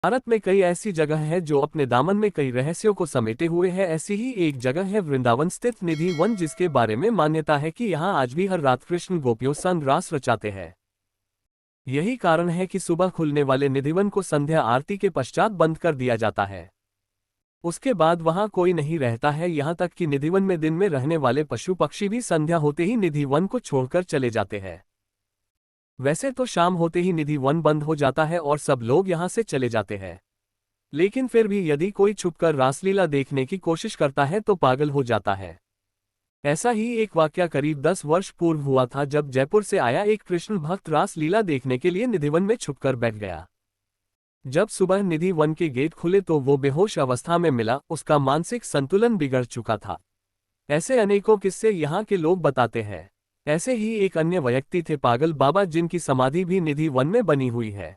भारत में कई ऐसी जगह है जो अपने दामन में कई रहस्यों को समेटे हुए है। ऐसी ही एक जगह है वृंदावन स्थित निधि वन, जिसके बारे में मान्यता है कि यहाँ आज भी हर रात कृष्ण गोपियों संग रास रचाते हैं। यही कारण है कि सुबह खुलने वाले निधिवन को संध्या आरती के पश्चात बंद कर दिया जाता है। उसके बाद वहां कोई नहीं रहता है, यहाँ तक कि निधिवन में दिन में रहने वाले पशु पक्षी भी संध्या होते ही निधिवन को छोड़कर चले जाते हैं। वैसे तो शाम होते ही निधि वन बंद हो जाता है और सब लोग यहां से चले जाते हैं, लेकिन फिर भी यदि कोई छुपकर रासलीला देखने की कोशिश करता है तो पागल हो जाता है। ऐसा ही एक वाकया करीब 10 वर्ष पूर्व हुआ था, जब जयपुर से आया एक कृष्ण भक्त रासलीला देखने के लिए निधिवन में छुपकर बैठ गया। जब सुबह निधि वन के गेट खुले तो वो बेहोश अवस्था में मिला, उसका मानसिक संतुलन बिगड़ चुका था। ऐसे अनेकों किस्से यहाँ के लोग बताते हैं। ऐसे ही एक अन्य व्यक्ति थे पागल बाबा, जिनकी समाधि भी निधि वन में बनी हुई है।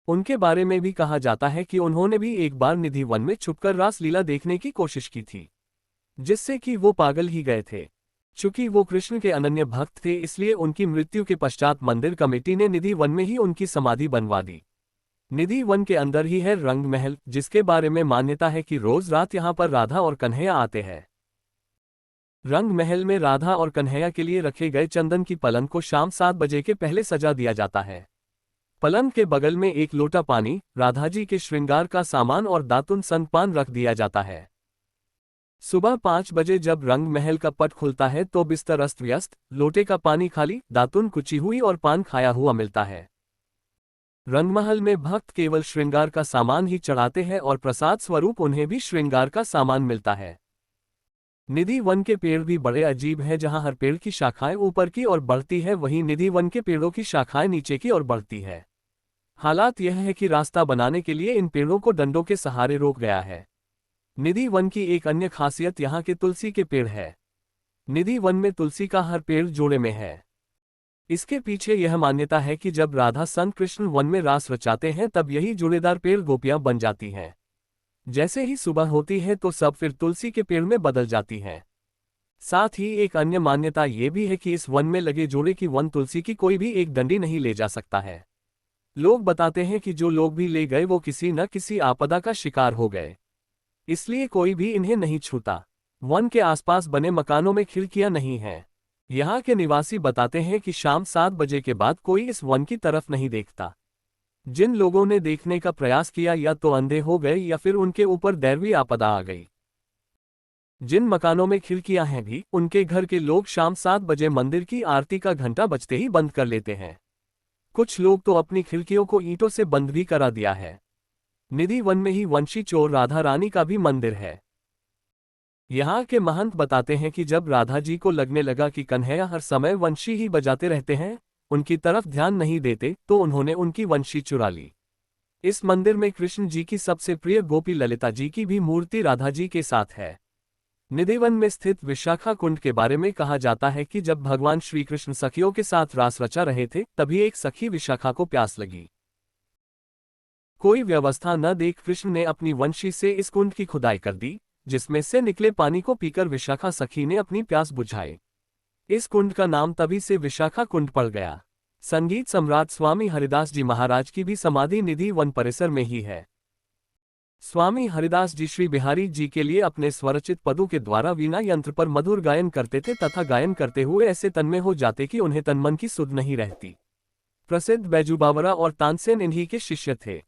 उनके बारे में भी कहा जाता है कि उन्होंने भी एक बार निधि वन में छुपकर रासलीला देखने की कोशिश की थी, जिससे कि वो पागल ही गए थे। चूंकि वो कृष्ण के अनन्य भक्त थे, इसलिए उनकी मृत्यु के पश्चात मंदिर कमेटी ने निधि वन में ही उनकी समाधि बनवा दी। निधि वन के अंदर ही है रंग महल, जिसके बारे में मान्यता है कि रोज रात यहाँ पर राधा और कन्हैया आते हैं। रंग महल में राधा और कन्हैया के लिए रखे गए चंदन की पलंग को शाम 7 बजे के पहले सजा दिया जाता है। पलंग के बगल में एक लोटा पानी, राधा जी के श्रृंगार का सामान और दातुन संग पान रख दिया जाता है। सुबह 5 बजे जब रंग महल का पट खुलता है तो बिस्तर अस्त व्यस्त, लोटे का पानी खाली, दातुन कुची हुई और पान खाया हुआ मिलता है। रंगमहल में भक्त केवल श्रृंगार का सामान ही चढ़ाते हैं और प्रसाद स्वरूप उन्हें भी श्रृंगार का सामान मिलता है। निधि वन के पेड़ भी बड़े अजीब हैं, जहां हर पेड़ की शाखाएं ऊपर की ओर बढ़ती है, वहीं निधि वन के पेड़ों की शाखाएं नीचे की ओर बढ़ती है। हालात यह है कि रास्ता बनाने के लिए इन पेड़ों को डंडों के सहारे रोक गया है। निधि वन की एक अन्य खासियत यहाँ के तुलसी के पेड़ है। निधि वन में तुलसी का हर पेड़ जोड़े में है। इसके पीछे यह मान्यता है कि जब राधा संत कृष्ण वन में रास रचाते हैं तब यही जोड़ेदार पेड़ गोपियां बन जाती हैं। जैसे ही सुबह होती है तो सब फिर तुलसी के पेड़ में बदल जाती हैं। साथ ही एक अन्य मान्यता ये भी है कि इस वन में लगे जोड़े की वन तुलसी की कोई भी एक डंडी नहीं ले जा सकता है। लोग बताते हैं कि जो लोग भी ले गए वो किसी न किसी आपदा का शिकार हो गए, इसलिए कोई भी इन्हें नहीं छूता। वन के आसपास बने मकानों में खिड़कियां नहीं हैं। यहाँ के निवासी बताते हैं कि शाम 7 बजे के बाद कोई इस वन की तरफ नहीं देखता। जिन लोगों ने देखने का प्रयास किया या तो अंधे हो गए या फिर उनके ऊपर दैवी आपदा आ गई। जिन मकानों में खिड़कियां हैं भी, उनके घर के लोग शाम 7 बजे मंदिर की आरती का घंटा बजते ही बंद कर लेते हैं। कुछ लोग तो अपनी खिड़कियों को ईंटों से बंद भी करा दिया है। निधि वन में ही वंशी चोर राधा रानी का भी मंदिर है। यहाँ के महंत बताते हैं कि जब राधा जी को लगने लगा कि कन्हैया हर समय वंशी ही बजाते रहते हैं, उनकी तरफ ध्यान नहीं देते, तो उन्होंने उनकी वंशी चुरा ली। इस मंदिर में कृष्ण जी की सबसे प्रिय गोपी ललिता जी की भी मूर्ति राधा जी के साथ है। निधिवन में स्थित विशाखा कुंड के बारे में कहा जाता है कि जब भगवान श्री कृष्ण सखियों के साथ रास रचा रहे थे, तभी एक सखी विशाखा को प्यास लगी। कोई व्यवस्था न देख कृष्ण ने अपनी वंशी से इस कुंड की खुदाई कर दी, जिसमें से निकले पानी को पीकर विशाखा सखी ने अपनी प्यास बुझाई। इस कुंड का नाम तभी से विशाखा कुंड पड़ गया। संगीत सम्राट स्वामी हरिदास जी महाराज की भी समाधि निधि वन परिसर में ही है। स्वामी हरिदास जी श्री बिहारी जी के लिए अपने स्वरचित पदों के द्वारा वीणा यंत्र पर मधुर गायन करते थे तथा गायन करते हुए ऐसे तन्मय हो जाते कि उन्हें तन मन की सुध नहीं रहती। प्रसिद्ध बैजू बावरा और तानसेन इन्हीं के शिष्य थे।